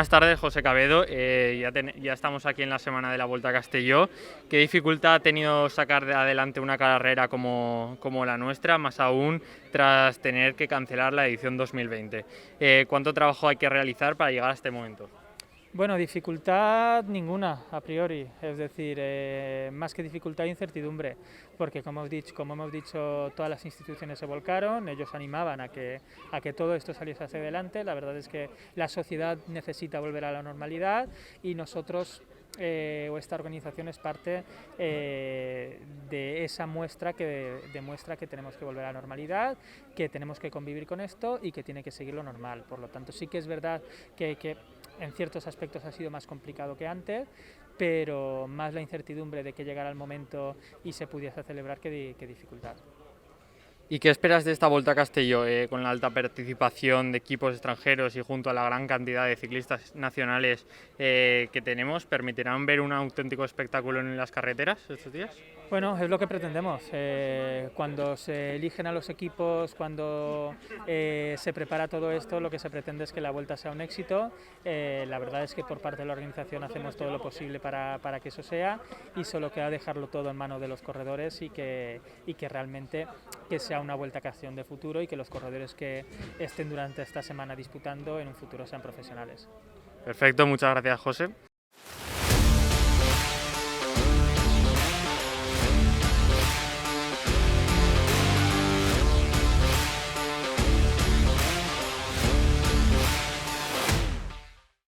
Buenas tardes, José Cabedo. Ya estamos aquí en la semana de la Volta a Castelló. ¿Qué dificultad ha tenido sacar adelante una carrera como la nuestra, más aún tras tener que cancelar la edición 2020? ¿Cuánto trabajo hay que realizar para llegar a este momento? Bueno, dificultad ninguna a priori, es decir, más que dificultad, incertidumbre, porque como hemos dicho, todas las instituciones se volcaron, ellos animaban a que todo esto saliese hacia adelante. La verdad es que la sociedad necesita volver a la normalidad y nosotros o esta organización es parte de esa muestra que demuestra que tenemos que volver a la normalidad, que tenemos que convivir con esto y que tiene que seguir lo normal. Por lo tanto, sí que es verdad que en ciertos aspectos ha sido más complicado que antes, pero más la incertidumbre de que llegara el momento y se pudiese celebrar que dificultad. ¿Y qué esperas de esta Volta a Castelló, con la alta participación de equipos extranjeros y junto a la gran cantidad de ciclistas nacionales que tenemos? ¿Permitirán ver un auténtico espectáculo en las carreteras estos días? Bueno, es lo que pretendemos. Cuando se eligen a los equipos, cuando se prepara todo esto, lo que se pretende es que la vuelta sea un éxito. La verdad es que por parte de la organización hacemos todo lo posible para que eso sea, y solo queda dejarlo todo en manos de los corredores y que realmente que sea una Vuelta a Castellón de futuro y que los corredores que estén durante esta semana disputando en un futuro sean profesionales. Perfecto, muchas gracias, José.